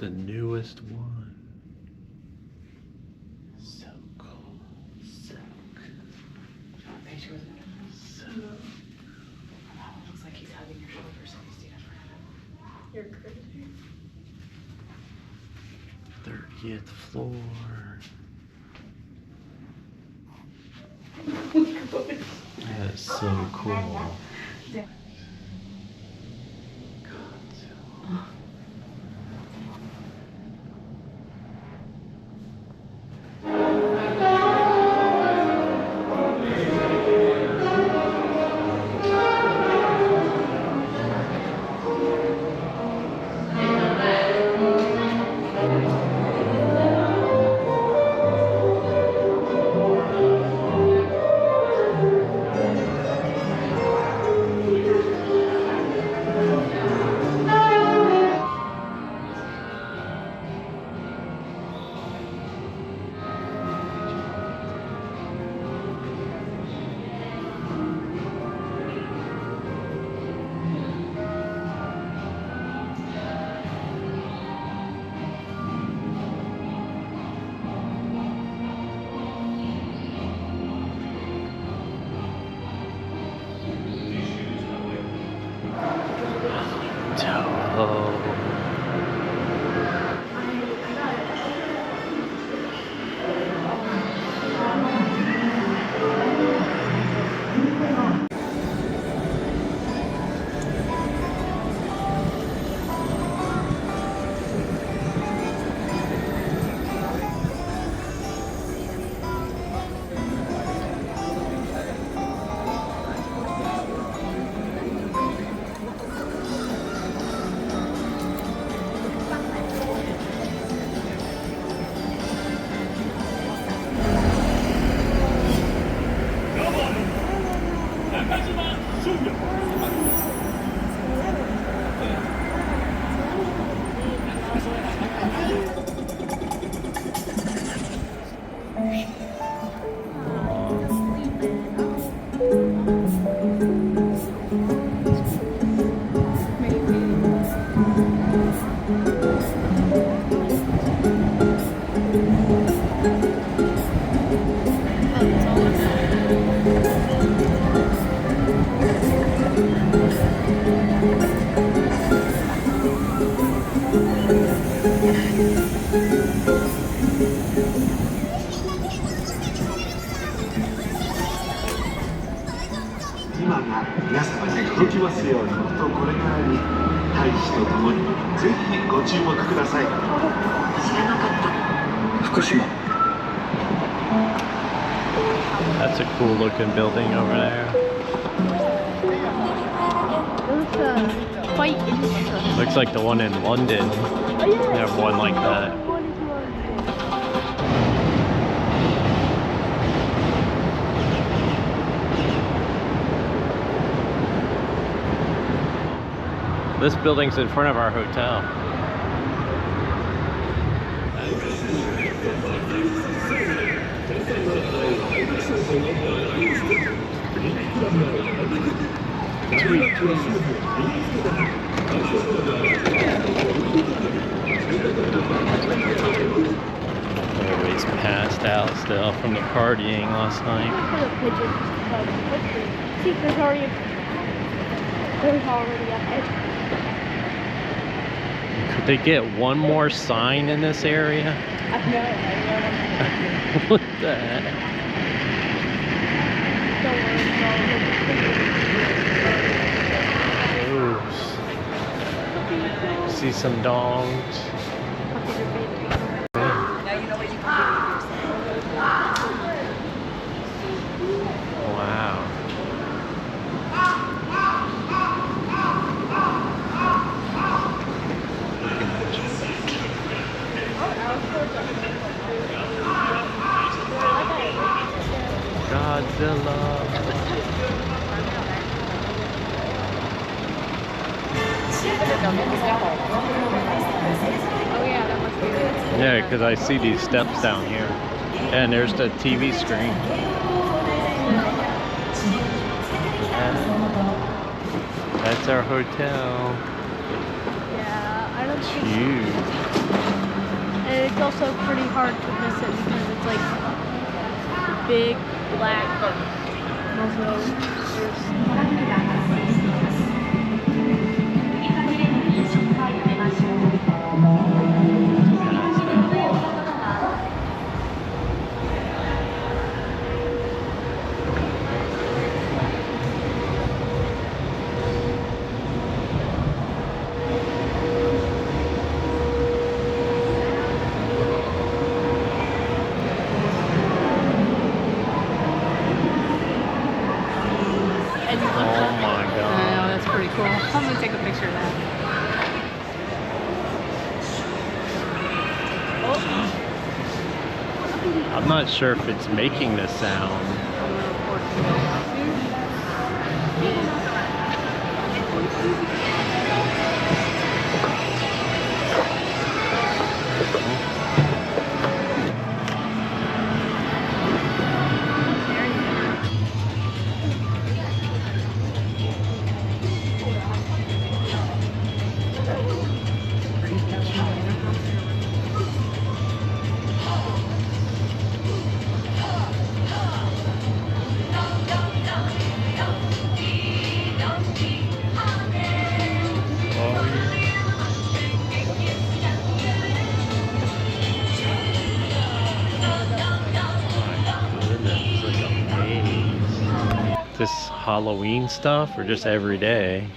the newest one. So cool. So cool. So cool. Looks like he's hugging your shoulder, so he's standing for it. You're crazy. 30th floor. That is so cool. Godzilla. That's a cool looking building over there. Looks like the one in London. They have one like that. This building's in front of our hotel. Everybody's passed out still from the partying last night. See, there's already a Could they get one more sign in this area? What the heck? Ooh. See some dongs. Wow. Godzilla. Yeah, because I see these steps down here. And there's the TV screen. That's our hotel. Yeah, I don't It's huge. And it's also pretty hard to miss it because it's like big black. Also, Oh my I god. know, that's pretty cool. I'm gonna take a picture of that. I'm not sure if it's making the sound. This Halloween stuff or just every day?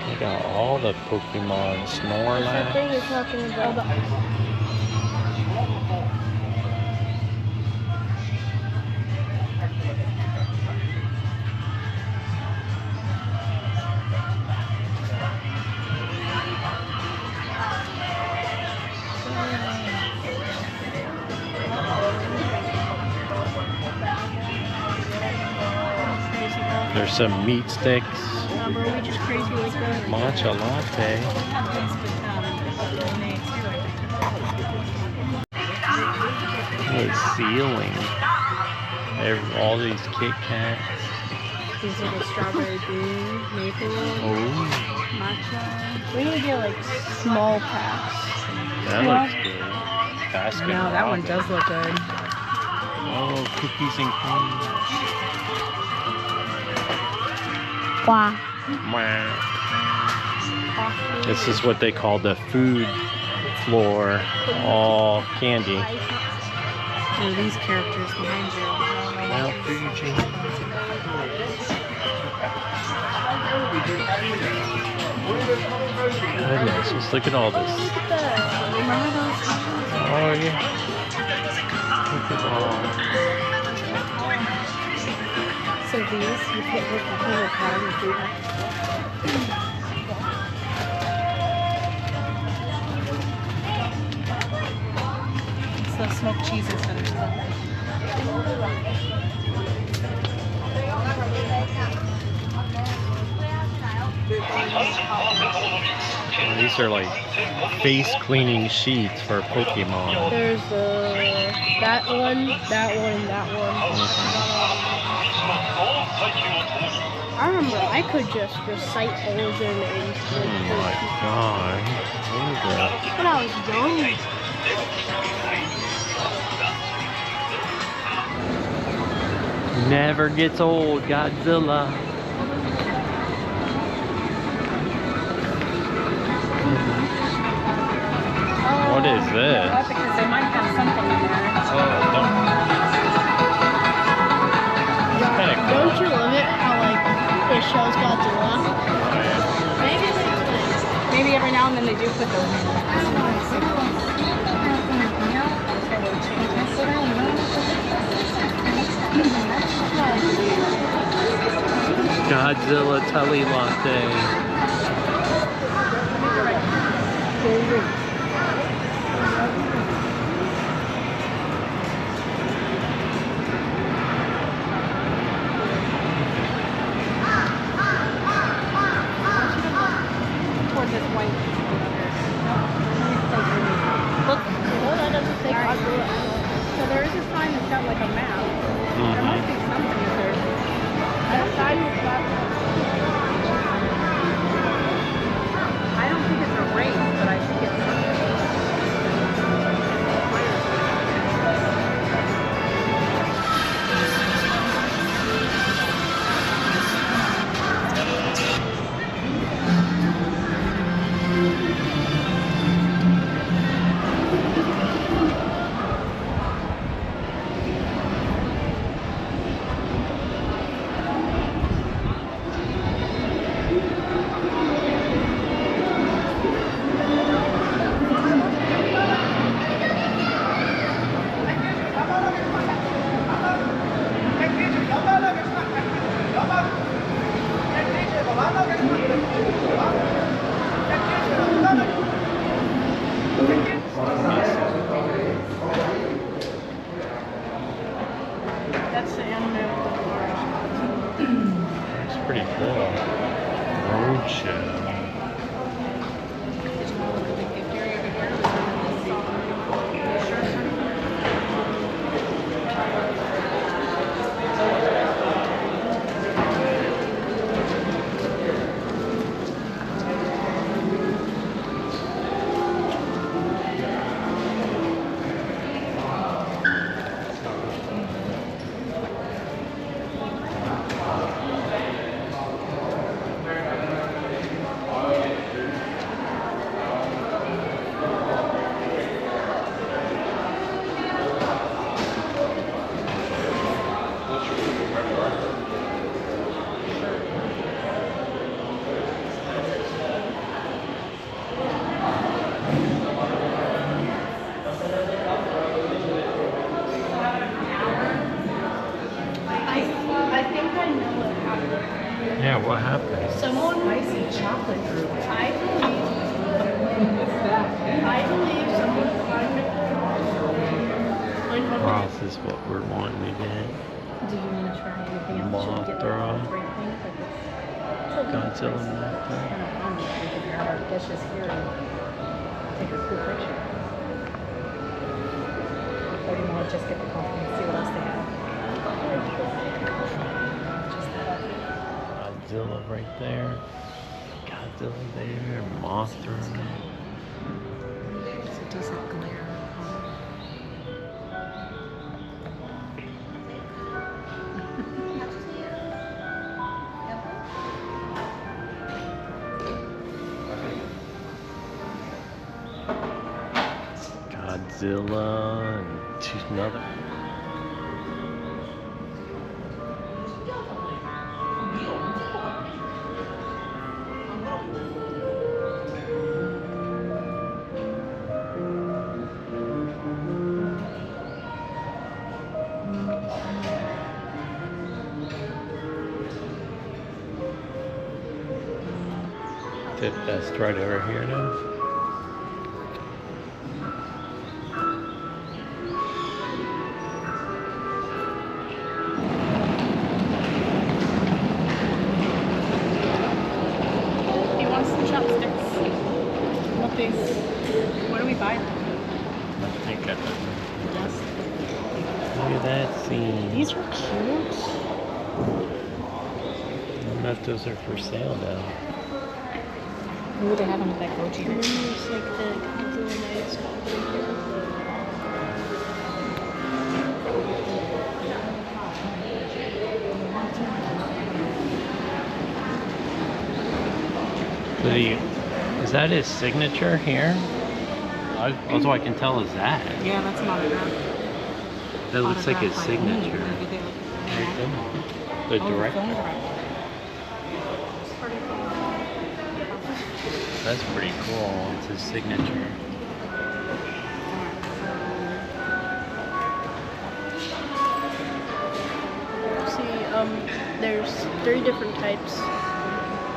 They got all the Pokemon. the Snorlax. thing you're talking about. There's some meat sticks. Were we just crazy like that? Matcha latte. The ceiling. All these Kit Kats. These are the strawberry bean, maple, Oh, matcha. We need to get like small packs. that looks good. Baskin No, that one Robbins. does look good. Oh, cookies and cream. Wow. Wow. This is what they call the food floor. All candy. Oh, these characters behind you. Well, Fuji. Goodness, just look at all this. Remember those? Oh, yeah. Look at all. So these, you put with the whole pad of food. It's the smoked cheeses that are stuck. These are like face cleaning sheets for Pokemon. There's that one, and that one. I remember I could just recite all of their names. Oh my god. Look at that. When I was young. Never gets old, Godzilla. What is this? Because they might have something in there. Don't you love it how like it shows Godzilla? Maybe every now and then they do put those in. Godzilla Tully Latte. Towards this white. got like a map. There might be something in there. I don't think it's a race, but I think it's something. That's the anime with the It's pretty cool. Roadshow. I think I know what happened. Yeah, what happened? Someone, spicy chocolate group. I believe someone climbed Oh, this is what we're wanting to get. Do you want to try anything else? Should we get Mothra. like three things? Like Godzilla it's Mothra. kind of fun. We could grab our dishes here and take a cool picture. Or do you want to just get the coffee and see what else they have? Just that. Godzilla right there. Godzilla there. Mothra. It's a decent glare. Godzilla and another. Tip Fest right over here now. He wants some chopsticks. What these? What do we buy? I think I know. Yes. Look at that scene. These are cute. I don't know if those are for sale though. Ooh, they have them with that goji. And then there's like the Godzilla Knights over here. Did he, is that his signature here? That's all I can tell is that. Yeah, that's an autograph. That looks like his Autograph by me. signature. Maybe they look Right there. The Oh, director. film director. That's pretty cool. It's his signature. See, there's 3 different types.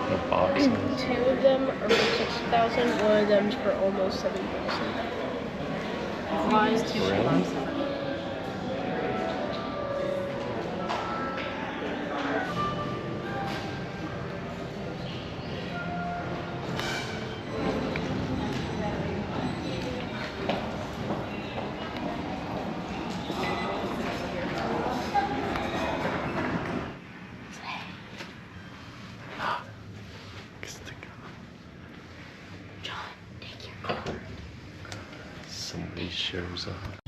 The boxes. 2 of them are for 6,000. 1 of them's for almost 7,000. Why? Really? pictures.